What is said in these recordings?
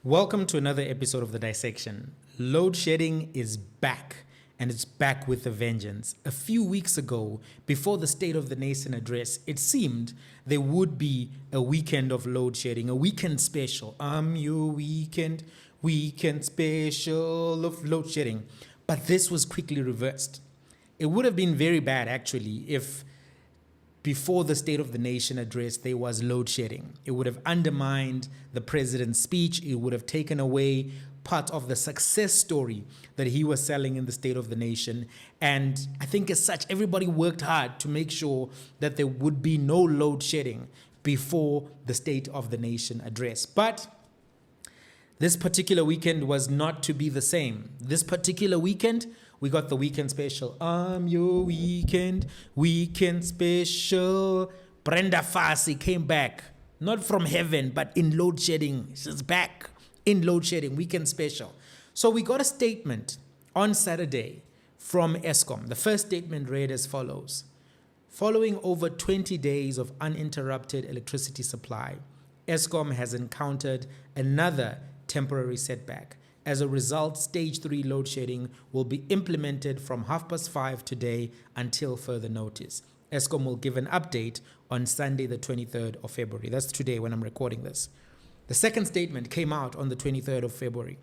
Welcome to another episode of The Dissection. Load shedding is back, and it's back with a vengeance. A few weeks ago, before the State of the Nation address, it seemed there would be a weekend of load shedding, a weekend special. Your weekend special of load shedding. But this was quickly reversed. It would have been very bad, actually, if before the State of the Nation address, there was load shedding. It would have undermined the president's speech. It would have taken away part of the success story that he was selling in the State of the Nation. And I think as such, everybody worked hard to make sure that there would be no load shedding before the State of the Nation address. But this particular weekend was not to be the same. This particular weekend, we got the weekend special. Your weekend special. Brenda Fassie came back, not from heaven, but in load shedding. She's back in load shedding, weekend special. So we got a statement on Saturday from Eskom. The first statement read as follows. Following over 20 days of uninterrupted electricity supply, Eskom has encountered another temporary setback. As a result, stage 3 load shedding will be implemented from 5:30 today until further notice. Eskom will give an update on Sunday, the 23rd of February. That's today when I'm recording this. The second statement came out on the 23rd of February,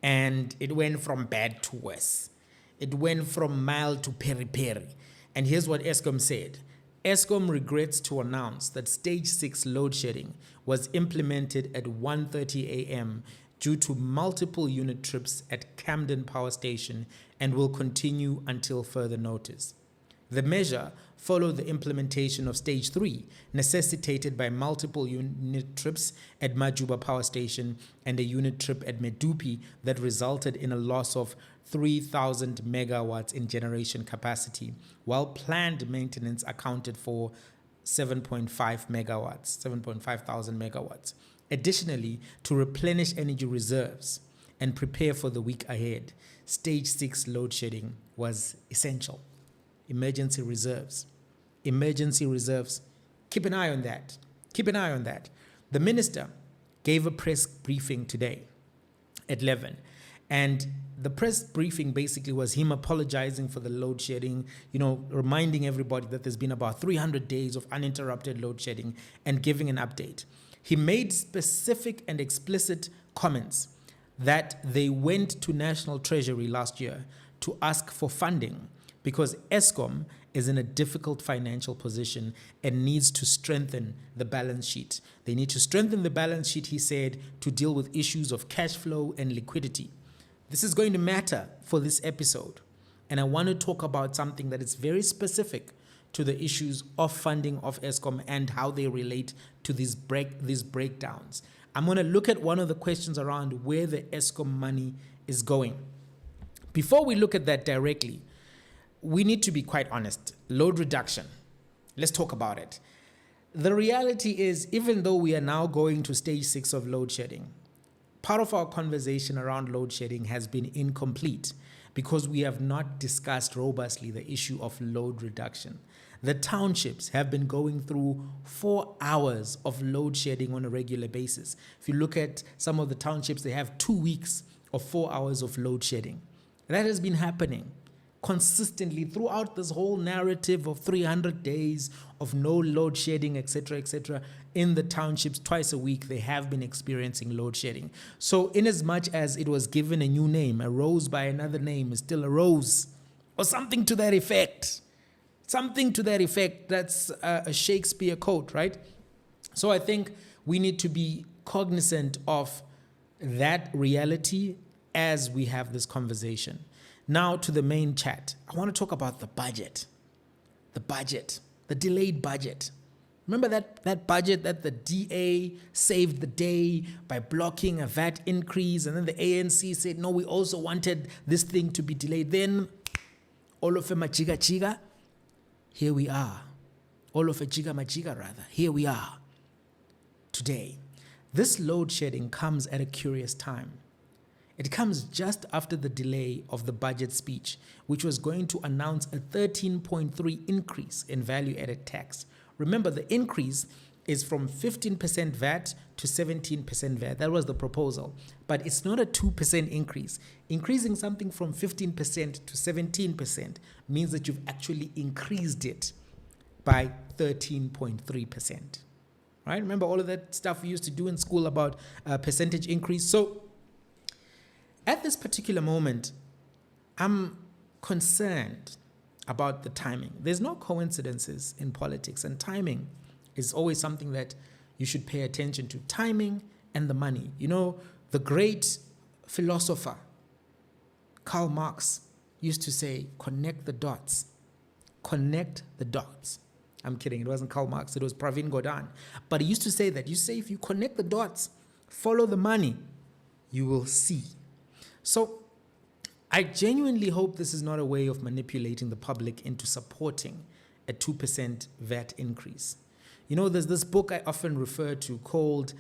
and it went from bad to worse. It went from mild to peri-peri. And here's what Eskom said. Eskom regrets to announce that stage 6 load shedding was implemented at 1:30 a.m. due to multiple unit trips at Camden Power Station and will continue until further notice. The measure followed the implementation of Stage 3, necessitated by multiple unit trips at Majuba Power Station and a unit trip at Medupi that resulted in a loss of 3,000 megawatts in generation capacity, while planned maintenance accounted for 7.5 thousand megawatts. Additionally, to replenish energy reserves and prepare for the week ahead, Stage 6 load shedding was essential. Emergency reserves. Keep an eye on that. The minister gave a press briefing today at 11, and the press briefing basically was him apologizing for the load shedding, reminding everybody that there's been about 300 days of uninterrupted load shedding and giving an update. He made specific and explicit comments that they went to National Treasury last year to ask for funding because Eskom is in a difficult financial position and needs to strengthen the balance sheet. They need to strengthen the balance sheet, he said, to deal with issues of cash flow and liquidity. This is going to matter for this episode, and I want to talk about something that is very specific to the issues of funding of Eskom and how they relate to these breakdowns. I'm going to look at one of the questions around where the Eskom money is going. Before we look at that directly, we need to be quite honest. Load reduction. Let's talk about it. The reality is, even though we are now going to stage 6 of load shedding, part of our conversation around load shedding has been incomplete because we have not discussed robustly the issue of load reduction. The townships have been going through 4 hours of load shedding on a regular basis. If you look at some of the townships, they have 2 weeks of 4 hours of load shedding. That has been happening consistently throughout this whole narrative of 300 days of no load shedding, etc. In the townships, twice a week, they have been experiencing load shedding. So in as much as it was given a new name, a rose by another name is still a rose, or something to that effect. That's a Shakespeare quote, right? So I think we need to be cognizant of that reality as we have this conversation. Now to the main chat. I want to talk about the budget, the delayed budget. Remember that budget that the DA saved the day by blocking a VAT increase, and then the ANC said, no, we also wanted this thing to be delayed. Then all of a machiga, here we are. All of a machiga rather, here we are today. This load shedding comes at a curious time. It comes just after the delay of the budget speech, which was going to announce a 13.3 increase in value-added tax. Remember, the increase is from 15% VAT to 17% VAT. That was the proposal. But it's not a 2% increase. Increasing something from 15% to 17% means that you've actually increased it by 13.3%. Right? Remember all of that stuff we used to do in school about percentage increase? So at this particular moment, I'm concerned about the timing. There's no coincidences in politics, and timing is always something that you should pay attention to. Timing and the money. You know, the great philosopher Karl Marx used to say, connect the dots. Connect the dots. I'm kidding, it wasn't Karl Marx, it was Pravin Gordhan. But he used to say that. You say if you connect the dots, follow the money, you will see. So I genuinely hope this is not a way of manipulating the public into supporting a 2% VAT increase. You know, there's this book I often refer to called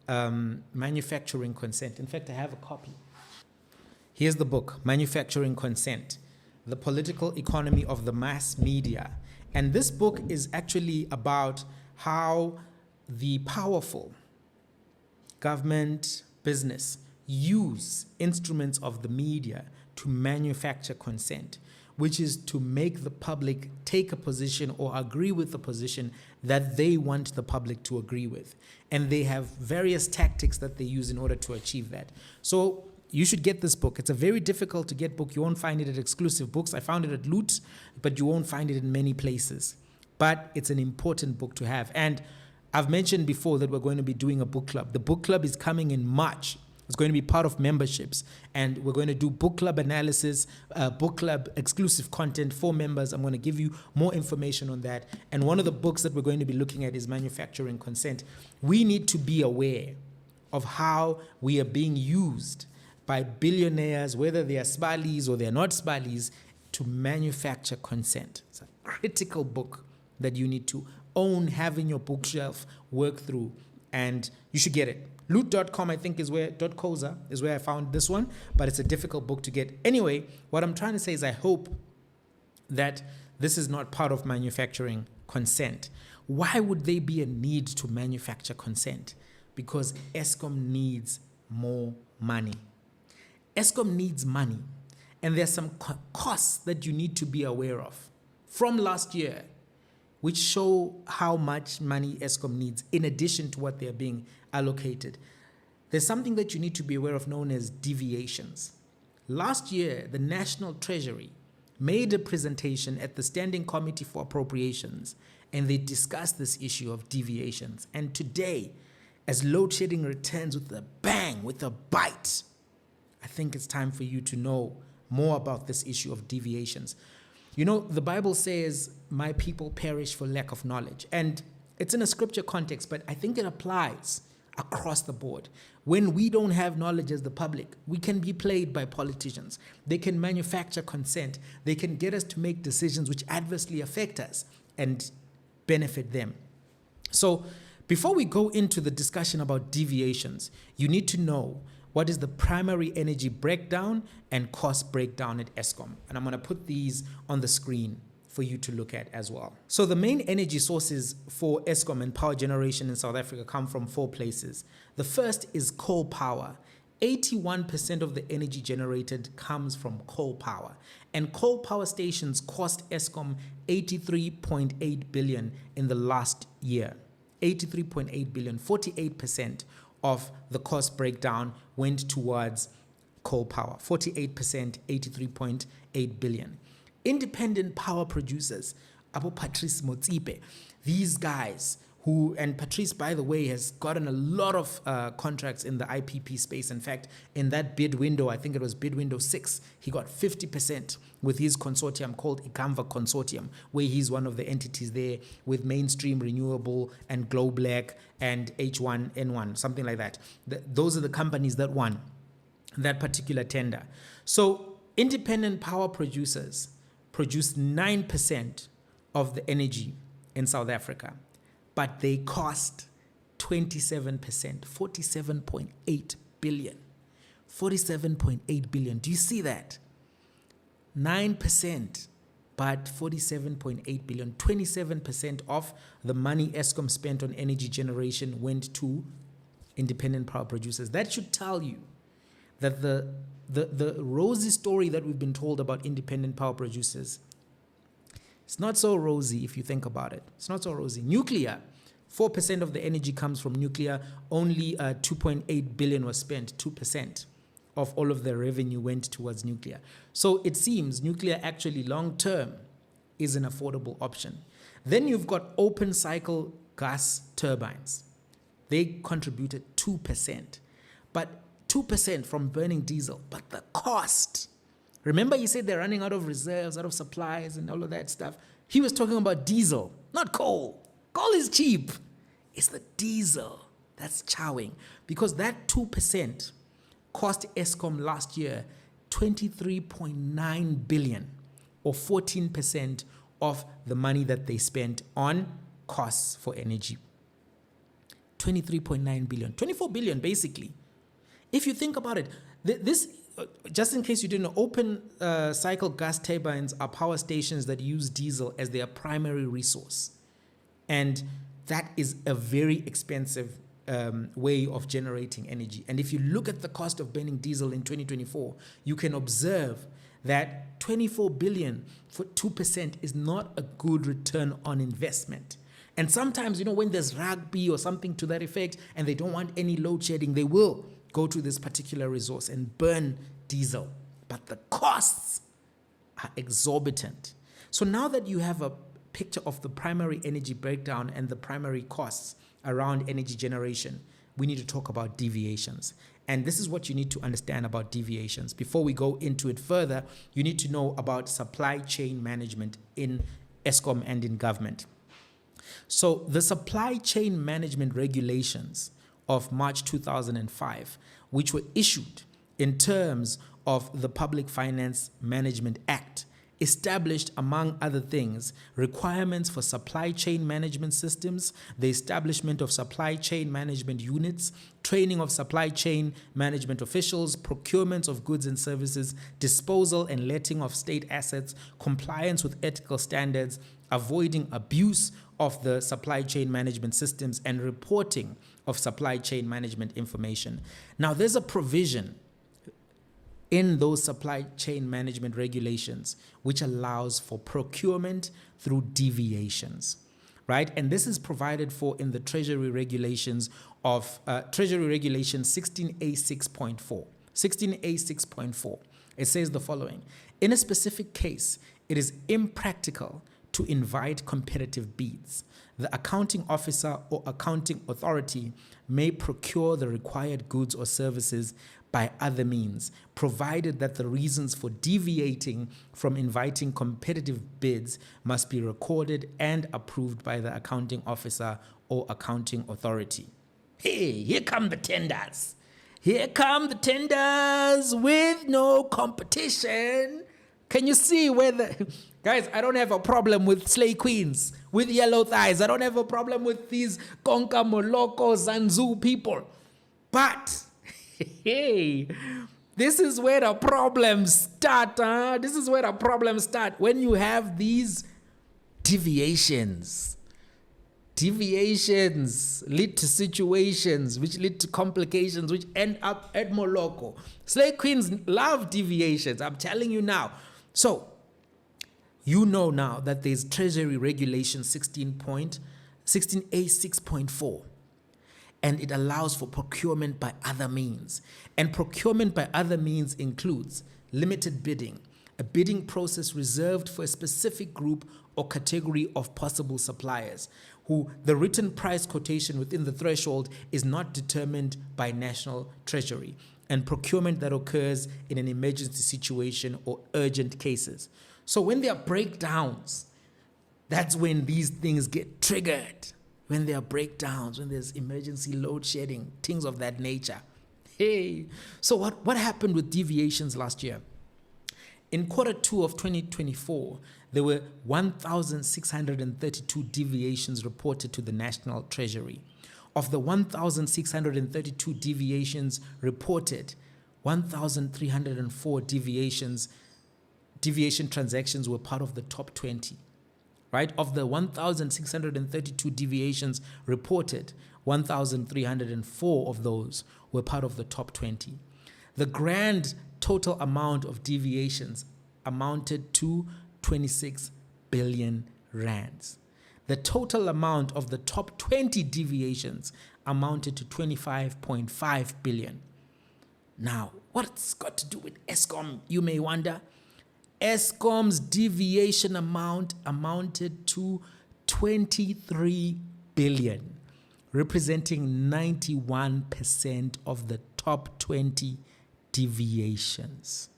Manufacturing Consent. In fact, I have a copy. Here's the book, Manufacturing Consent, The Political Economy of the Mass Media. And this book is actually about how the powerful government, business, use instruments of the media to manufacture consent, which is to make the public take a position or agree with the position that they want the public to agree with. And they have various tactics that they use in order to achieve that. So you should get this book. It's a very difficult to get book. You won't find it at Exclusive Books. I found it at Loot, but you won't find it in many places. But it's an important book to have. And I've mentioned before that we're going to be doing a book club. The book club is coming in March. It's going to be part of memberships. And we're going to do book club analysis, book club exclusive content for members. I'm going to give you more information on that. And one of the books that we're going to be looking at is Manufacturing Consent. We need to be aware of how we are being used by billionaires, whether they are Sbalis or they're not Sbalis, to manufacture consent. It's a critical book that you need to own, have in your bookshelf, work through, and you should get it. Loot.com, I think, is where, .coza is where I found this one, but it's a difficult book to get. Anyway, what I'm trying to say is I hope that this is not part of manufacturing consent. Why would there be a need to manufacture consent? Because Eskom needs more money. Eskom needs money, and there's some costs that you need to be aware of from last year, which show how much money Eskom needs in addition to what they're being allocated. There's something that you need to be aware of known as deviations. Last year, the National Treasury made a presentation at the Standing Committee for Appropriations, and they discussed this issue of deviations. And today, as load shedding returns with a bang, with a bite, I think it's time for you to know more about this issue of deviations. You know, the Bible says, my people perish for lack of knowledge. And it's in a scripture context, but I think it applies across the board. When we don't have knowledge as the public, we can be played by politicians. They can manufacture consent. They can get us to make decisions which adversely affect us and benefit them. So before we go into the discussion about deviations, you need to know what is the primary energy breakdown and cost breakdown at Eskom. And I'm going to put these on the screen for you to look at as well. So the main energy sources for Eskom and power generation in South Africa come from 4 places. The first is coal power. 81% of the energy generated comes from coal power. And coal power stations cost Eskom 83.8 billion in the last year. 83.8 billion, 48% of the cost breakdown went towards coal power. 48%, 83.8 billion. Independent power producers, Abu Patrice Motsepe, these guys who, and Patrice, by the way, has gotten a lot of contracts in the IPP space. In fact, in that bid window, I think it was bid window 6, he got 50% with his consortium called Ikamva Consortium, where he's one of the entities there with Mainstream Renewable and Globlack and H1N1, something like that. Those are the companies that won that particular tender. So independent power producers produce 9% of the energy in South Africa, but they cost 27%, 47.8 billion. 47.8 billion. Do you see that? 9%, but 47.8 billion, 27% of the money Eskom spent on energy generation went to independent power producers. That should tell you that the rosy story that we've been told about independent power producers, it's not so rosy if you think about it. It's not so rosy. Nuclear, 4% of the energy comes from nuclear. Only 2.8 billion was spent. 2% of all of the revenue went towards nuclear. So it seems nuclear actually long-term is an affordable option. Then you've got open cycle gas turbines. They contributed 2%, but 2% from burning diesel. But the cost, remember he said they're running out of reserves, out of supplies and all of that stuff. He was talking about diesel, not coal. Coal is cheap. It's the diesel that's chowing, because that 2% cost Eskom last year 23.9 billion, or 14% of the money that they spent on costs for energy. 23.9 billion, 24 billion basically. If you think about it, this, just in case you didn't know, open cycle gas turbines are power stations that use diesel as their primary resource. And that is a very expensive way of generating energy. And if you look at the cost of burning diesel in 2024, you can observe that 24 billion for 2% is not a good return on investment. And sometimes, you know, when there's rugby or something to that effect and they don't want any load shedding, they will go to this particular resource and burn diesel. But the costs are exorbitant. So now that you have a picture of the primary energy breakdown and the primary costs around energy generation, we need to talk about deviations. And this is what you need to understand about deviations. Before we go into it further, you need to know about supply chain management in Eskom and in government. So the supply chain management regulations of March 2005, which were issued in terms of the Public Finance Management Act, established, among other things, requirements for supply chain management systems, the establishment of supply chain management units, training of supply chain management officials, procurement of goods and services, disposal and letting of state assets, compliance with ethical standards, avoiding abuse of the supply chain management systems, and reporting of supply chain management information. Now, there's a provision in those supply chain management regulations which allows for procurement through deviations, right? And this is provided for in the Treasury regulations of Treasury Regulation 16A6.4. 16A6.4. It says the following: in a specific case, it is impractical to invite competitive bids. The accounting officer or accounting authority may procure the required goods or services by other means, provided that the reasons for deviating from inviting competitive bids must be recorded and approved by the accounting officer or accounting authority. Hey, here come the tenders. Here come the tenders with no competition. Can you see where the... Guys, I don't have a problem with slay queens, with yellow thighs. I don't have a problem with these Konka, Moloko, Zanzu people. But... hey, this is where the problems start. This is where the problems start. When you have these deviations. Deviations lead to situations which lead to complications which end up at Moloko. Slave queens love deviations, I'm telling you now. So, you know now that there's Treasury Regulation 16A6.4. And it allows for procurement by other means. And procurement by other means includes limited bidding, a bidding process reserved for a specific group or category of possible suppliers, who the written price quotation within the threshold is not determined by National Treasury, and procurement that occurs in an emergency situation or urgent cases. So when there are breakdowns, that's when these things get triggered. When there are breakdowns, when there's emergency load shedding, things of that nature. Hey, so what happened with deviations last year? In quarter 2 of 2024, there were 1,632 deviations reported to the National Treasury. Of the 1,632 deviations reported, 1,304 deviations deviation transactions were part of the top 20, right? Of the 1,632 deviations reported, 1,304 of those were part of the top 20. The grand total amount of deviations amounted to 26 billion rands. The total amount of the top 20 deviations amounted to 25.5 billion. Now, what's got to do with Eskom, you may wonder? Eskom's deviation amount amounted to 23 billion, representing 91% of the top 20 deviations.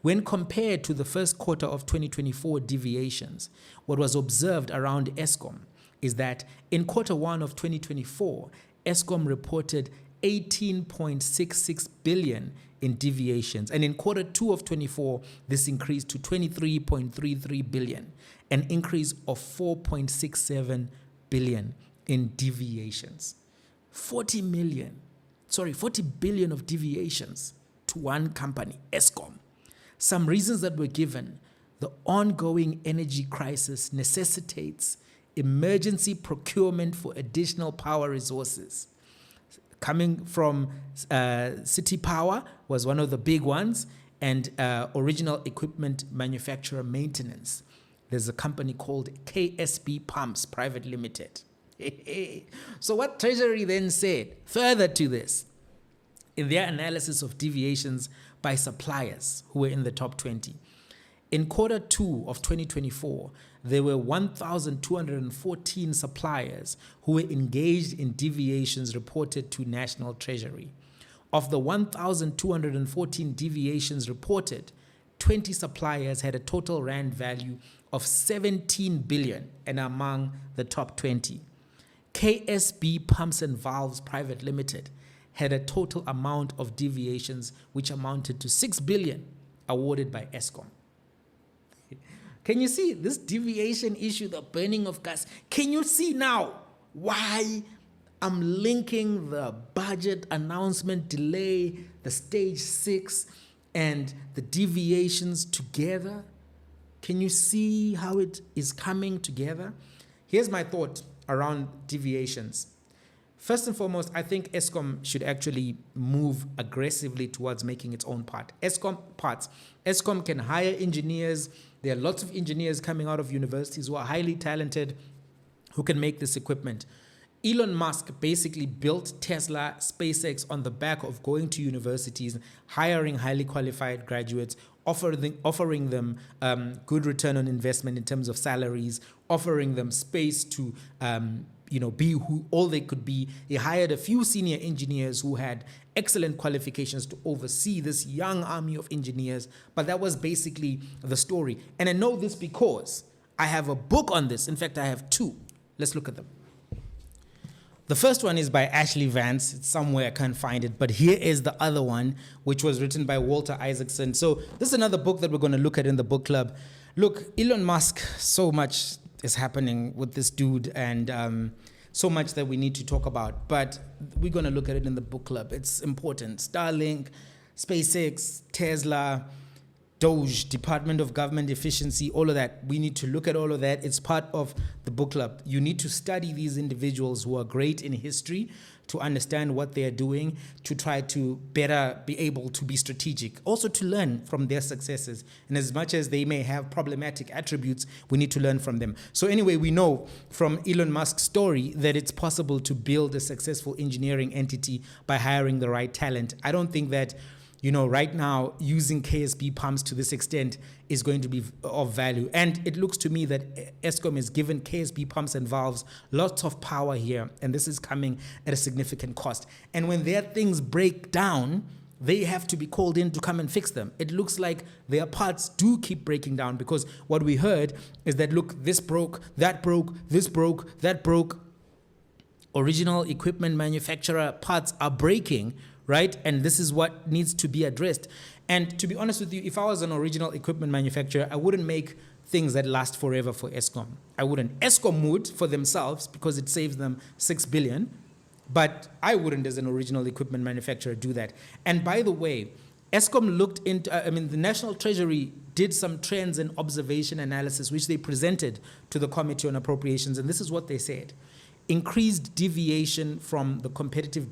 When compared to the first quarter of 2024 deviations, what was observed around Eskom is that in quarter one of 2024, Eskom reported 18.66 billion in deviations. And in quarter two of 24, this increased to 23.33 billion, an increase of 4.67 billion in deviations. 40 billion of deviations to one company, Eskom. Some reasons that were given: the ongoing energy crisis necessitates emergency procurement for additional power resources. Coming from City Power was one of the big ones, and original equipment manufacturer maintenance. There's a company called KSB Pumps Private Limited. So what Treasury then said further to this, in their analysis of deviations by suppliers who were in the top 20, in quarter two of 2024, there were 1,214 suppliers who were engaged in deviations reported to National Treasury. Of the 1,214 deviations reported, 20 suppliers had a total rand value of 17 billion and among the top 20. KSB Pumps and Valves Private Limited had a total amount of deviations which amounted to 6 billion awarded by Eskom. Can you see this deviation issue, the burning of gas? Can you see now why I'm linking the budget announcement delay, the stage 6, and the deviations together? Can you see how it is coming together? Here's my thought around deviations. First and foremost, I think Eskom should actually move aggressively towards making its own parts. Eskom can hire engineers. There are lots of engineers coming out of universities who are highly talented, who can make this equipment. Elon Musk basically built Tesla, SpaceX on the back of going to universities, hiring highly qualified graduates, offering them good return on investment in terms of salaries, offering them space to be who all they could be. He hired a few senior engineers who had excellent qualifications to oversee this young army of engineers, but that was basically the story. And I know this because I have a book on this. In fact, I have two. Let's look at them. The first one is by Ashley Vance. It's somewhere, I can't find it, but here is the other one, which was written by Walter Isaacson. So this is another book that we're going to look at in the book club. Look, Elon Musk, so much is happening with this dude, and so much that we need to talk about, but we're going to look at it in the book club. It's important. Starlink, SpaceX, Tesla, Doge, Department of Government Efficiency, all of that. We need to look at all of that. It's part of the book club. You need to study these individuals who are great in history to understand what they're doing, to try to better be able to be strategic, also to learn from their successes. And as much as they may have problematic attributes, we need to learn from them. So anyway, we know from Elon Musk's story that it's possible to build a successful engineering entity by hiring the right talent. I don't think that right now, using KSB pumps to this extent is going to be of value. And it looks to me that Eskom has given KSB pumps and valves lots of power here, and this is coming at a significant cost. And when their things break down, they have to be called in to come and fix them. It looks like their parts do keep breaking down, because what we heard is that, look, this broke, that broke, this broke, that broke. Original equipment manufacturer parts are breaking, right? And this is what needs to be addressed. And to be honest with you, if I was an original equipment manufacturer, I wouldn't make things that last forever for Eskom. I wouldn't. Eskom would for themselves, because it saves them 6 billion. But I wouldn't, as an original equipment manufacturer, do that. And by the way, Eskom looked into, the National Treasury did some trends and observation analysis, which they presented to the Committee on Appropriations, and this is what they said. Increased deviation from the competitive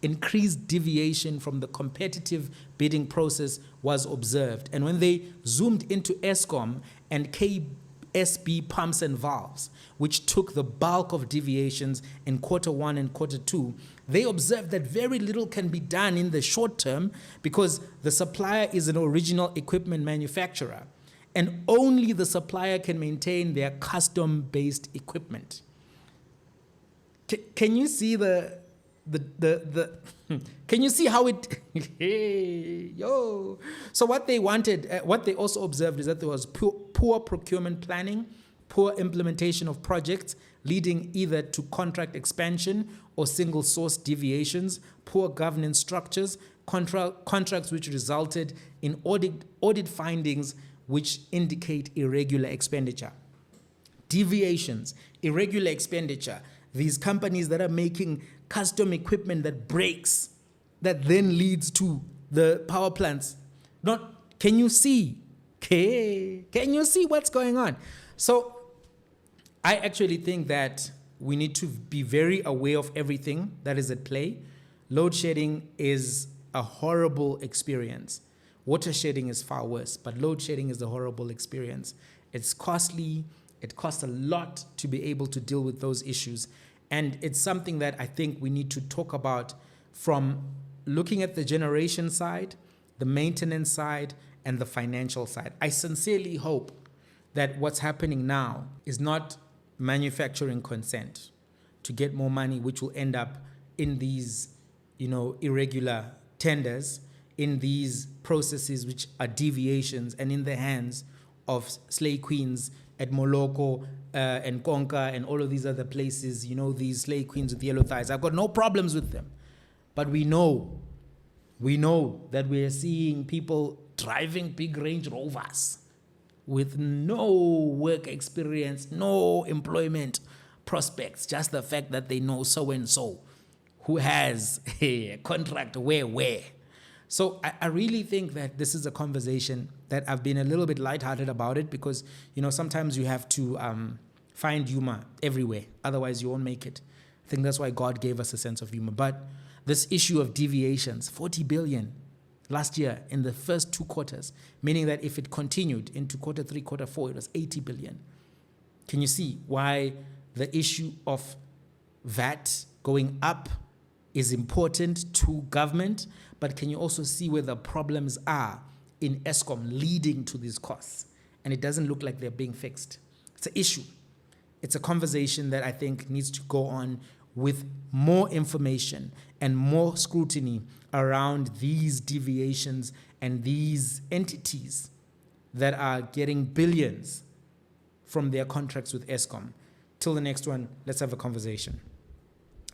increased deviation from the competitive bidding process was observed. And when they zoomed into Eskom and KSB pumps and valves, which took the bulk of deviations in Q1 and Q2, they observed that very little can be done in the short term because the supplier is an original equipment manufacturer, and only the supplier can maintain their custom-based equipment. Can you see can you see how it So what they wanted, what they also observed is that there was poor procurement planning, poor implementation of projects leading either to contract expansion or single source deviations, poor governance structures, contracts which resulted in audit findings which indicate irregular expenditure. Deviations, irregular expenditure, these companies that are making custom equipment that breaks, that then leads to the power plants. Can you see? Can you see what's going on? So I actually think that we need to be very aware of everything that is at play. Load shedding is a horrible experience. Water shedding is far worse, but load shedding is a horrible experience. It's costly. It costs a lot to be able to deal with those issues. And it's something that I think we need to talk about from looking at the generation side, the maintenance side, and the financial side. I sincerely hope that what's happening now is not manufacturing consent to get more money, which will end up in these, irregular tenders, in these processes which are deviations, and in the hands of slay queens at Moloko and Konka and all of these other places, these slay queens with yellow thighs. I've got no problems with them. But we know that we are seeing people driving big Range Rovers with no work experience, no employment prospects, just the fact that they know so-and-so who has a contract where. So I really think that this is a conversation that I've been a little bit lighthearted about it because, sometimes you have to find humor everywhere. Otherwise, you won't make it. I think that's why God gave us a sense of humor. But this issue of deviations, 40 billion last year in the first 2 quarters, meaning that if it continued into Q3, Q4, it was 80 billion. Can you see why the issue of VAT going up is important to government? But can you also see where the problems are in Eskom leading to these costs? And it doesn't look like they're being fixed. It's an issue. It's a conversation that I think needs to go on with more information and more scrutiny around these deviations and these entities that are getting billions from their contracts with Eskom. Till the next one, let's have a conversation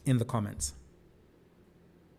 in the comments.